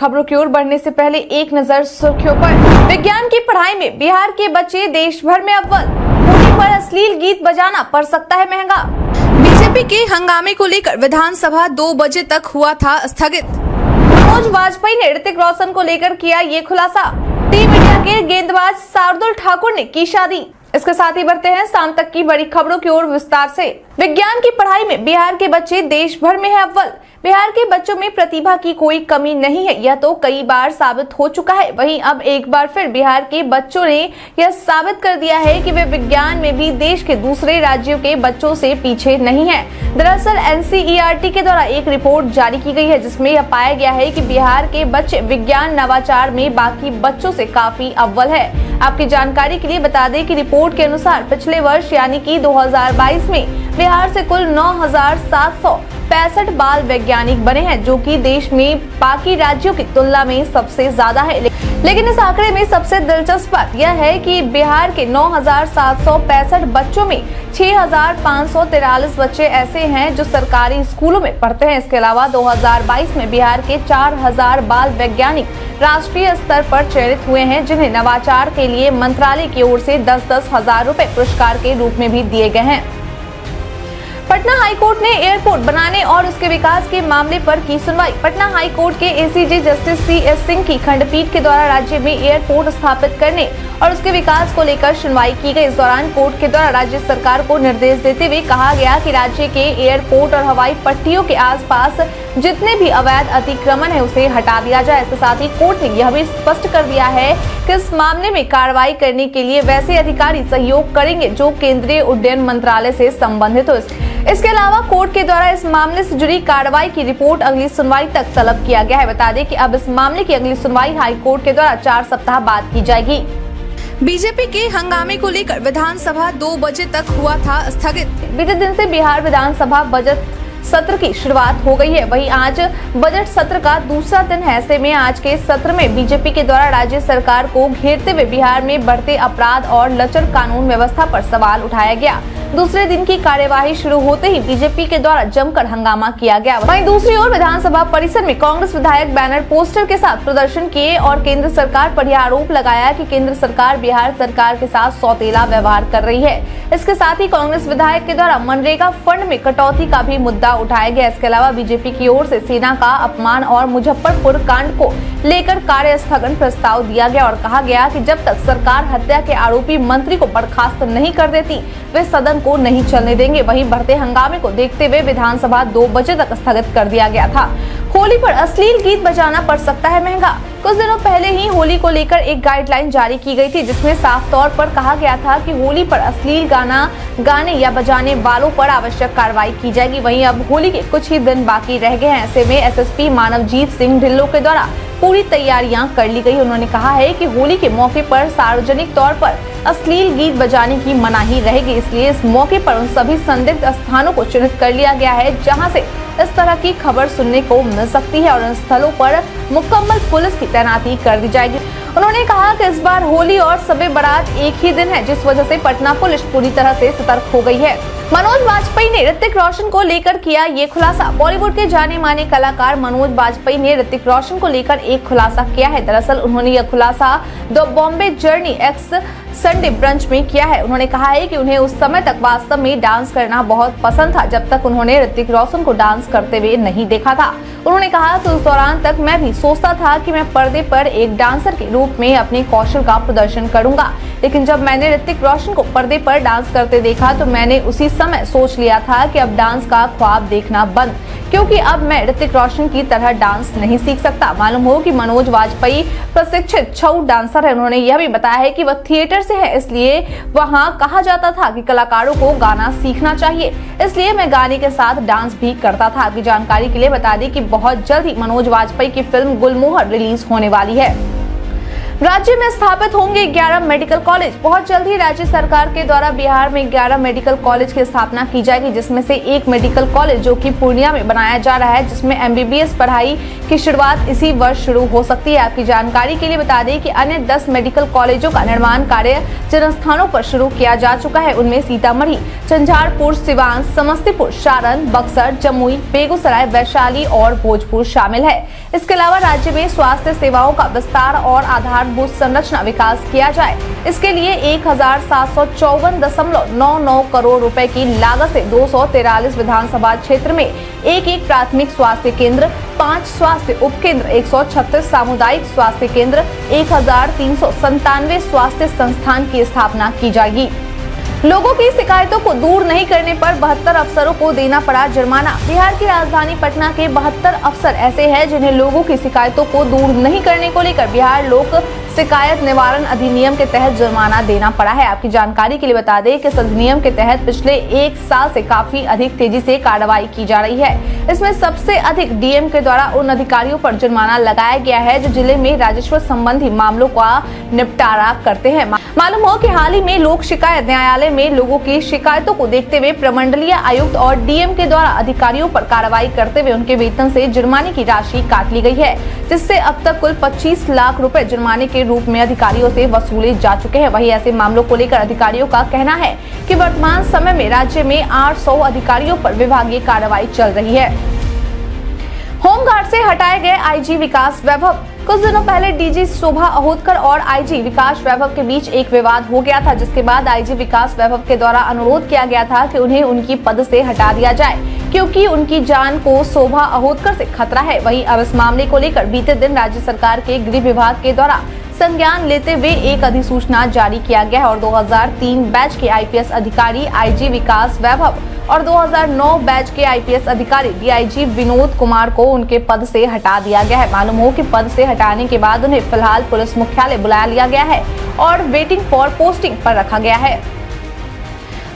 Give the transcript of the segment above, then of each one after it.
खबरों की ओर बढ़ने से पहले एक नजर सुर्खियों पर। विज्ञान की पढ़ाई में बिहार के बच्चे देश भर में अव्वल। होली पर अश्लील गीत बजाना पड़ सकता है महंगा। बीजेपी के हंगामे को लेकर विधानसभा 2 बजे तक हुआ था स्थगित। मनोज वाजपेयी ने ऋतिक रोशन को लेकर किया ये खुलासा। टीम इंडिया के गेंदबाज शार्दुल ठाकुर ने की शादी। इसके साथ ही बढ़ते हैं शाम तक की बड़ी खबरों की ओर विस्तार से। विज्ञान की पढ़ाई में बिहार के बच्चे देश भर में है अव्वल। बिहार के बच्चों में प्रतिभा की कोई कमी नहीं है, यह तो कई बार साबित हो चुका है। वहीं अब एक बार फिर बिहार के बच्चों ने यह साबित कर दिया है कि वे विज्ञान में भी देश के दूसरे राज्यों के बच्चों से पीछे नहीं है। दरअसल एनसीईआरटी के द्वारा एक रिपोर्ट जारी की गई है, जिसमें यह पाया गया है कि बिहार के बच्चे विज्ञान नवाचार में बाकी बच्चों से काफी अव्वल है। आपकी जानकारी के लिए बता दें कि रिपोर्ट के अनुसार पिछले वर्ष यानी कि 2022 में बिहार से कुल 9,765 बाल वैज्ञानिक बने हैं, जो कि देश में बाकी राज्यों की तुलना में सबसे ज्यादा है। लेकिन इस आंकड़े में सबसे दिलचस्प बात यह है कि बिहार के 9,765 बच्चों में 6,543 बच्चे ऐसे हैं जो सरकारी स्कूलों में पढ़ते हैं। इसके अलावा 2022 में बिहार के 4,000 बाल वैज्ञानिक राष्ट्रीय स्तर पर चयनित हुए हैं, जिन्हें नवाचार के लिए मंत्रालय की ओर से 10-10 हजार रुपए पुरस्कार के रूप में भी दिए गए हैं। पटना हाईकोर्ट ने एयरपोर्ट बनाने और उसके विकास के मामले पर की सुनवाई। पटना हाईकोर्ट के एसीजे जस्टिस सीएस सिंह की खंडपीठ के द्वारा राज्य में एयरपोर्ट स्थापित करने और उसके विकास को लेकर सुनवाई की गई। इस दौरान कोर्ट के द्वारा राज्य सरकार को निर्देश देते हुए कहा गया कि राज्य के एयरपोर्ट और हवाई पट्टियों के आसपास जितने भी अवैध अतिक्रमण है उसे हटा दिया जाए। इसके साथ ही कोर्ट ने यह भी स्पष्ट कर दिया है कि इस मामले में कार्रवाई करने के लिए वैसे अधिकारी सहयोग करेंगे जो केंद्रीय उड्डयन मंत्रालय से संबंधित हो। इसके अलावा कोर्ट के द्वारा इस मामले से जुड़ी कार्रवाई की रिपोर्ट अगली सुनवाई तक तलब किया गया है। बता दें कि अब इस मामले की अगली सुनवाई हाई कोर्ट के द्वारा 4 सप्ताह बाद की जाएगी। बीजेपी के हंगामे को लेकर विधानसभा 2 बजे तक हुआ था स्थगित। बीते दिन से बिहार विधानसभा बजट सत्र की शुरुआत हो गई है। वहीं आज बजट सत्र का दूसरा दिन है। ऐसे में आज के सत्र में बीजेपी के द्वारा राज्य सरकार को घेरते हुए बिहार में बढ़ते अपराध और लचर कानून व्यवस्था पर सवाल उठाया गया। दूसरे दिन की कार्यवाही शुरू होते ही बीजेपी के द्वारा जमकर हंगामा किया गया। वहीं दूसरी ओर विधानसभा परिसर में कांग्रेस विधायक बैनर पोस्टर के साथ प्रदर्शन किए और केंद्र सरकार पर यह आरोप लगाया कि केंद्र सरकार बिहार सरकार के साथ सौतेला व्यवहार कर रही है। इसके साथ ही कांग्रेस विधायक के द्वारा मनरेगा फंड में कटौती का भी मुद्दा उठाया गया। इसके अलावा बीजेपी की ओर से सेना का अपमान और मुजफ्फरपुर कांड को लेकर कार्य स्थगन प्रस्ताव दिया गया और कहा गया कि जब तक सरकार हत्या के आरोपी मंत्री को बर्खास्त नहीं कर देती वे सदन को नहीं चलने देंगे। वहीं बढ़ते हंगामे को देखते हुए विधानसभा 2 बजे तक स्थगित कर दिया गया था। होली पर अश्लील गीत बजाना पड़ सकता है महंगा। कुछ दिनों पहले ही होली को लेकर एक गाइडलाइन जारी की गई थी, जिसमें साफ तौर पर कहा गया था कि होली पर अश्लील गाना गाने या बजाने वालों पर आवश्यक कार्रवाई की जाएगी। वहीं अब होली के कुछ ही दिन बाकी रह गए हैं। ऐसे में एसएसपी मानवजीत सिंह ढिल्लों के द्वारा पूरी तैयारियां कर ली गई। उन्होंने कहा है कि होली के मौके पर सार्वजनिक तौर पर अश्लील गीत बजाने की मनाही रहेगी, इसलिए इस मौके पर उन सभी संदिग्ध स्थानों को चिन्हित कर लिया गया है जहां से इस तरह की खबर सुनने को मिल सकती है और इन स्थलों पर मुकम्मल पुलिस की तैनाती कर दी जाएगी। उन्होंने कहा कि इस बार होली और शब-ए बारात एक ही दिन है, जिस वजह से पटना पुलिस पूरी तरह से सतर्क हो गई है। मनोज वाजपेयी ने ऋतिक रोशन को लेकर किया ये खुलासा। बॉलीवुड के जाने माने कलाकार मनोज वाजपेयी ने ऋतिक रोशन को लेकर एक खुलासा किया है। दरअसल उन्होंने यह खुलासा the Bombay journey x Sunday brunch में किया है। उन्होंने कहा है कि उन्हें उस समय तक वास्तव में डांस करना बहुत पसंद था जब तक उन्होंने ऋतिक रोशन को डांस करते हुए नहीं देखा था। उन्होंने कहा कि उस दौरान तक मैं भी सोचता था कि मैं पर्दे पर एक डांसर के रूप में अपने कौशल का प्रदर्शन करूंगा, लेकिन जब मैंने ऋतिक रोशन को पर्दे पर डांस करते देखा तो मैंने उसी समय सोच लिया था कि अब डांस का ख्वाब देखना बंद, क्योंकि अब मैं ऋतिक रोशन की तरह डांस नहीं सीख सकता। मालूम हो कि मनोज वाजपेयी प्रशिक्षित छऊ डांसर है। उन्होंने यह भी बताया है कि वह थिएटर से है, इसलिए वहां कहा जाता था कि कलाकारों को गाना सीखना चाहिए, इसलिए मैं गाने के साथ डांस भी करता था। आपकी जानकारी के लिए बता दें कि बहुत जल्द ही मनोज वाजपेयी की फिल्म गुलमोहर रिलीज होने वाली है। राज्य में स्थापित होंगे 11 मेडिकल कॉलेज। बहुत जल्द ही राज्य सरकार के द्वारा बिहार में 11 मेडिकल कॉलेज की स्थापना की जाएगी, जिसमें से एक मेडिकल कॉलेज जो कि पूर्णिया में बनाया जा रहा है, जिसमें एमबीबीएस पढ़ाई की शुरुआत इसी वर्ष शुरू हो सकती है। आपकी जानकारी के लिए बता दें कि अन्य 10 मेडिकल कॉलेजों का निर्माण कार्य जिन स्थानों पर शुरू किया जा चुका है उनमें सीतामढ़ी, झंझारपुर, सिवान, समस्तीपुर, सारण, बक्सर, जमुई, बेगूसराय, वैशाली और भोजपुर शामिल है। इसके अलावा राज्य में स्वास्थ्य सेवाओं का विस्तार और आधारभूत संरचना विकास किया जाए। इसके लिए 1754.99 करोड़ रुपए की लागत से 243 विधानसभा क्षेत्र में एक प्राथमिक स्वास्थ्य केंद्र, 5 स्वास्थ्य उपकेंद्र, 136 सामुदायिक स्वास्थ्य केंद्र, 1397 स्वास्थ्य संस्थान की स्थापना की जाएगी। लोगों की शिकायतों को दूर नहीं करने पर 72 अफसरों को देना पड़ा जुर्माना। बिहार की राजधानी पटना के 72 अफसर ऐसे हैं जिन्हें लोगों की शिकायतों को दूर नहीं करने को लेकर बिहार लोक शिकायत निवारण अधिनियम के तहत जुर्माना देना पड़ा है। आपकी जानकारी के लिए बता दें कि इस अधिनियम के तहत पिछले 1 साल से काफी अधिक तेजी से कार्रवाई की जा रही है। इसमें सबसे अधिक डीएम के द्वारा उन अधिकारियों पर जुर्माना लगाया गया है जो जिले में राजस्व संबंधी मामलों का निपटारा करते हैं। मालूम हो कि हाल ही में लोक शिकायत न्यायालय में लोगों की शिकायतों को देखते हुए प्रमंडलीय आयुक्त और डीएम के द्वारा अधिकारियों पर कार्रवाई करते हुए उनके वेतन से जुर्माने की राशि काट ली गई है, जिससे अब तक कुल 25 लाख रुपए जुर्माने के रूप में अधिकारियों से वसूले जा चुके हैं। वहीं ऐसे मामलों को लेकर अधिकारियों का कहना है कि वर्तमान समय में राज्य में 800 अधिकारियों पर विभागीय कार्रवाई चल रही है। होमगार्ड से हटाए गए आईजी विकास वैभव। कुछ दिनों पहले डीजी शोभा अहोतकर और आईजी विकास वैभव के बीच एक विवाद हो गया था, जिसके बाद आईजी विकास वैभव के द्वारा अनुरोध किया गया था कि उन्हें उनकी पद से हटा दिया जाए क्योंकि उनकी जान को शोभा अहोतकर से खतरा है। वहीं अब इस मामले को लेकर बीते दिन राज्य सरकार के गृह विभाग के द्वारा संज्ञान लेते हुए एक अधिसूचना जारी किया गया है और 2003 बैच के आईपीएस अधिकारी आईजी विकास वैभव और 2009 बैच के आईपीएस अधिकारी डीआईजी विनोद कुमार को उनके पद से हटा दिया गया है। मालूम हो कि पद से हटाने के बाद उन्हें फिलहाल पुलिस मुख्यालय बुला लिया गया है और वेटिंग फॉर पोस्टिंग पर रखा गया है।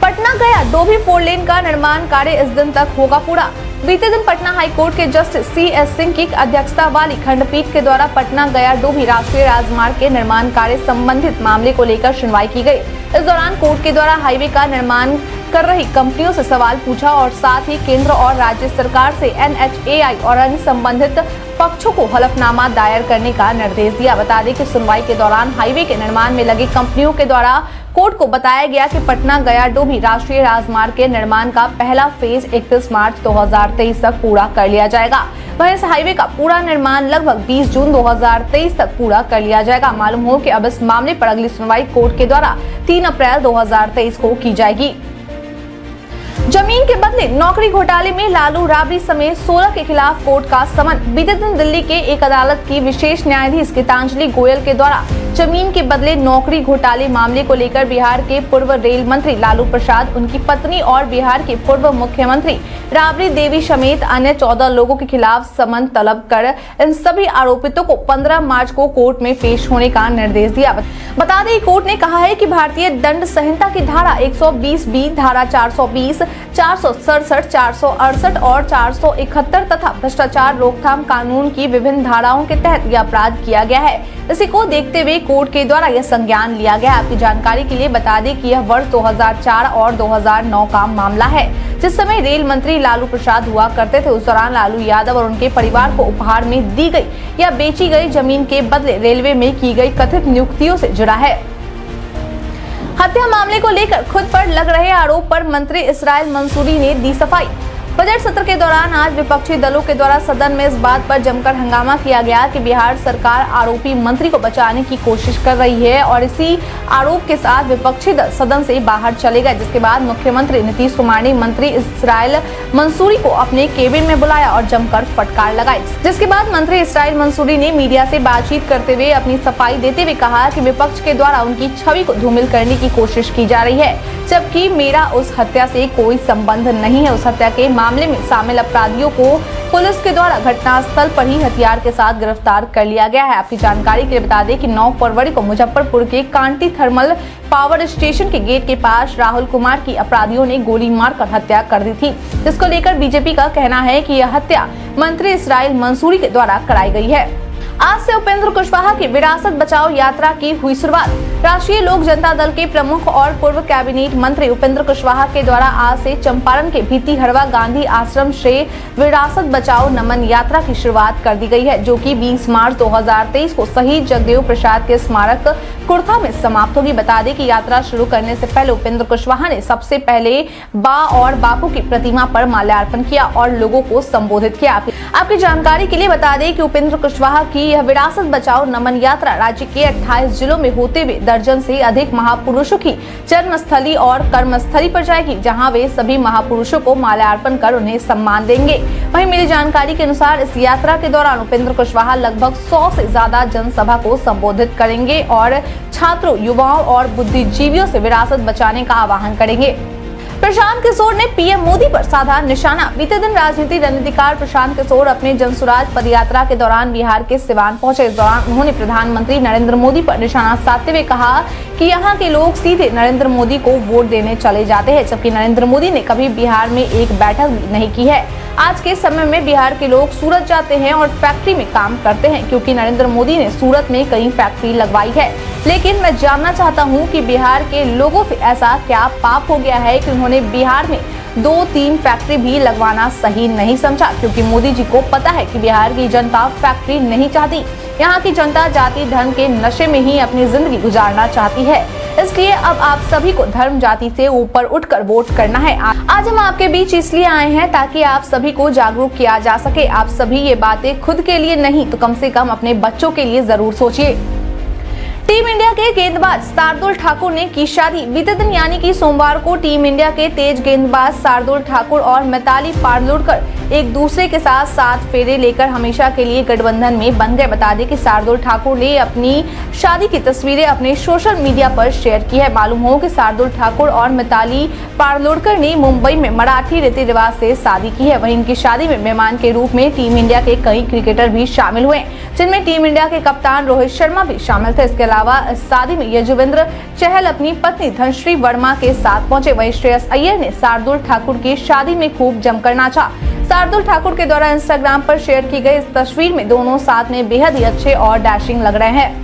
पटना गया डोभी 4 लेन का निर्माण कार्य इस दिन तक होगा पूरा। बीते दिन पटना हाईकोर्ट के जस्टिस CS सिंह की अध्यक्षता वाली खंडपीठ के द्वारा पटना गया डोभी राष्ट्रीय राजमार्ग के निर्माण कार्य संबंधित मामले को लेकर सुनवाई की गई। इस दौरान कोर्ट के द्वारा हाईवे का निर्माण कर रही कंपनियों से सवाल पूछा और साथ ही केंद्र और राज्य सरकार से NHAI और अन्य संबंधित पक्षों को हलफनामा दायर करने का निर्देश दिया। बता दें कि सुनवाई के दौरान हाईवे के निर्माण में लगी कंपनियों के द्वारा कोर्ट को बताया गया कि पटना गया डोभी राष्ट्रीय राजमार्ग के निर्माण का पहला फेज 31 मार्च 2023 तक पूरा कर लिया जाएगा। वहीं इस हाईवे का पूरा निर्माण लगभग 20 जून 2023 तक पूरा कर लिया जाएगा। मालूम हो कि अब इस मामले पर अगली सुनवाई कोर्ट के द्वारा 3 अप्रैल 2023 को की जाएगी। जमीन के बदले नौकरी घोटाले में लालू राबड़ी समेत 16 के खिलाफ कोर्ट का समन। बीते दिन दिल्ली के एक अदालत की विशेष न्यायाधीश गीतांजलि गोयल के द्वारा जमीन के बदले नौकरी घोटाले मामले को लेकर बिहार के पूर्व रेल मंत्री लालू प्रसाद, उनकी पत्नी और बिहार के पूर्व मुख्यमंत्री राबड़ी देवी समेत अन्य 14 लोगों के खिलाफ समन तलब कर इन सभी आरोपितों को 15 मार्च को कोर्ट में पेश होने का निर्देश दिया। बता दें कोर्ट ने कहा है कि भारतीय दंड संहिता की धारा 120B, धारा 420, 467, 468 और 471 तथा भ्रष्टाचार रोकथाम कानून की विभिन्न धाराओं के तहत यह अपराध किया गया है। इसी को देखते हुए कोर्ट के द्वारा यह संज्ञान लिया गया। आपकी जानकारी के लिए बता दें कि यह वर्ष 2004 और 2009 का मामला है, जिस समय रेल मंत्री लालू प्रसाद हुआ करते थे। उस दौरान लालू यादव और उनके परिवार को उपहार में दी गई या बेची गई जमीन के बदले रेलवे में की गई कथित नियुक्तियों से जुड़ा है। हत्या मामले को लेकर खुद पर लग रहे आरोप पर मंत्री इस्राइल मंसूरी ने दी सफाई। बजट सत्र के दौरान आज विपक्षी दलों के द्वारा सदन में इस बात पर जमकर हंगामा किया गया कि बिहार सरकार आरोपी मंत्री को बचाने की कोशिश कर रही है और इसी आरोप के साथ विपक्षी दल सदन से बाहर चले गए। जिसके बाद मुख्यमंत्री नीतीश कुमार ने मंत्री इस्राइल मंसूरी को अपने केबिन में बुलाया और जमकर फटकार लगाई। जिसके बाद मंत्री इस्राइल मंसूरी ने मीडिया से बातचीत करते हुए अपनी सफाई देते हुए कहा कि विपक्ष के द्वारा उनकी छवि को धूमिल करने की कोशिश की जा रही है, जबकि मेरा उस हत्या से कोई संबंध नहीं है। उस हत्या के मामले में शामिल अपराधियों को पुलिस के द्वारा घटनास्थल पर ही हथियार के साथ गिरफ्तार कर लिया गया है। आपकी जानकारी के लिए बता दें कि 9 फरवरी को मुजफ्फरपुर के कांटी थर्मल पावर स्टेशन के गेट के पास राहुल कुमार की अपराधियों ने गोली मारकर हत्या कर दी थी, जिसको लेकर बीजेपी का कहना है कि यह हत्या मंत्री इस्राइल मंसूरी के द्वारा कराई गई है। आज से उपेंद्र कुशवाहा की विरासत बचाओ यात्रा की हुई शुरुआत। राष्ट्रीय लोक जनता दल के प्रमुख और पूर्व कैबिनेट मंत्री उपेंद्र कुशवाहा के द्वारा आज से चंपारण के भीती हड़वा गांधी आश्रम से विरासत बचाओ नमन यात्रा की शुरुआत कर दी गई है, जो कि 20 मार्च 2023 को शहीद जगदेव प्रसाद के स्मारक कुर्था में समाप्त होगी। बता दें कि यात्रा शुरू करने से पहले उपेंद्र कुशवाहा ने सबसे पहले बा और बापू की प्रतिमा पर माल्यार्पण किया और लोगों को संबोधित किया। आपकी जानकारी के लिए बता दें कि उपेंद्र कुशवाहा की यह विरासत बचाओ नमन यात्रा राज्य के 28 जिलों में होते हुए दर्जन से अधिक महापुरुषों की जन्मस्थली और कर्मस्थली पर जाएगी, जहां वे सभी महापुरुषों को माल्यार्पण कर उन्हें सम्मान देंगे। वहीं मिली जानकारी के अनुसार इस यात्रा के दौरान उपेंद्र कुशवाहा लगभग 100 से ज्यादा जनसभा को संबोधित करेंगे और छात्रों, युवाओं और बुद्धिजीवियों से विरासत बचाने का आह्वान करेंगे। प्रशांत किशोर ने पीएम मोदी पर साधा निशाना। बीते दिन राजनीति रणनीतिकार प्रशांत किशोर अपने जनसुराज पदयात्रा के दौरान बिहार के सिवान पहुंचे। इस दौरान उन्होंने प्रधानमंत्री नरेंद्र मोदी पर निशाना साधते हुए कहा कि यहां के लोग सीधे नरेंद्र मोदी को वोट देने चले जाते हैं, जबकि नरेंद्र मोदी ने कभी बिहार में एक बैठक भी नहीं की है। आज के समय में बिहार के लोग सूरत जाते हैं और फैक्ट्री में काम करते हैं, क्योंकि नरेंद्र मोदी ने सूरत में कई फैक्ट्री लगवाई है। लेकिन मैं जानना चाहता हूं कि बिहार के लोगों से ऐसा क्या पाप हो गया है कि उन्होंने बिहार में 2-3 फैक्ट्री भी लगवाना सही नहीं समझा, क्योंकि मोदी जी को पता है कि बिहार की जनता फैक्ट्री नहीं चाहती। यहाँ की जनता जाति धर्म के नशे में ही अपनी जिंदगी गुजारना चाहती है। इसलिए अब आप सभी को धर्म जाति से ऊपर उठकर वोट करना है। आज हम आपके बीच इसलिए आए हैं ताकि आप सभी को जागरूक किया जा सके। आप सभी ये बातें खुद के लिए नहीं तो कम से कम अपने बच्चों के लिए जरूर सोचिए। टीम इंडिया के गेंदबाज शार्दुल ठाकुर ने की शादी। बीते दिन यानी कि सोमवार को टीम इंडिया के तेज गेंदबाज शार्दुल ठाकुर और मिताली पारलुरकर एक दूसरे के साथ 7 फेरे लेकर हमेशा के लिए गठबंधन में बन गए। बता दें कि शार्दुल ठाकुर ने अपनी शादी की तस्वीरें अपने सोशल मीडिया पर शेयर की है। मालूम हो कि शार्दुल ठाकुर और मिताली पारलुरकर ने मुंबई में मराठी रीति रिवाज से शादी की है। वहीं इनकी शादी में मेहमान के रूप में टीम इंडिया के कई क्रिकेटर भी शामिल हुए, जिनमें टीम इंडिया के कप्तान रोहित शर्मा भी शामिल थे। इसके अलावा इस शादी में युजवेंद्र चहल अपनी पत्नी धनश्री वर्मा के साथ पहुंचे। वहीं श्रेयस अय्यर ने शार्दुल ठाकुर की शादी में खूब जमकर नाचा। शार्दुल ठाकुर के द्वारा इंस्टाग्राम पर शेयर की गई इस तस्वीर में दोनों साथ में बेहद ही अच्छे और डैशिंग लग रहे हैं।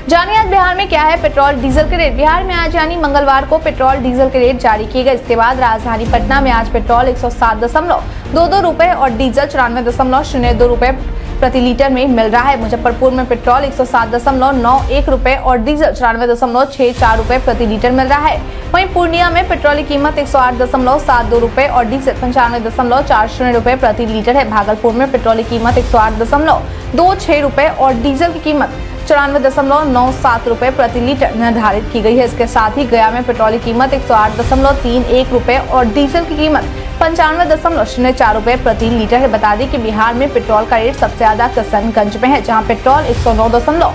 जानिए आज बिहार में क्या है पेट्रोल डीजल के रेट। बिहार में आज यानी मंगलवार को पेट्रोल डीजल के रेट जारी किए गए। इसके बाद राजधानी पटना में आज पेट्रोल 107.22 रुपए और डीजल 94.02 रुपए प्रति लीटर में मिल रहा है। मुजफ्फरपुर में पेट्रोल 107.91 रुपए और डीजल 94.64 रुपए प्रति लीटर मिल रहा है। वहीं पूर्णिया में पेट्रोल की कीमत 108.72 रुपए और डीजल 95.40 रुपए प्रति लीटर है। भागलपुर में पेट्रोल की कीमत 108.26 रुपए और डीजल की कीमत 94.97 रुपए प्रति लीटर निर्धारित की गई है। इसके साथ ही गया में पेट्रोल की कीमत 108.31 रुपए और डीजल की कीमत 95.04 रुपए प्रति लीटर है। बता दें कि बिहार में पेट्रोल का रेट सबसे ज्यादा किशनगंज में है, जहां पेट्रोल 109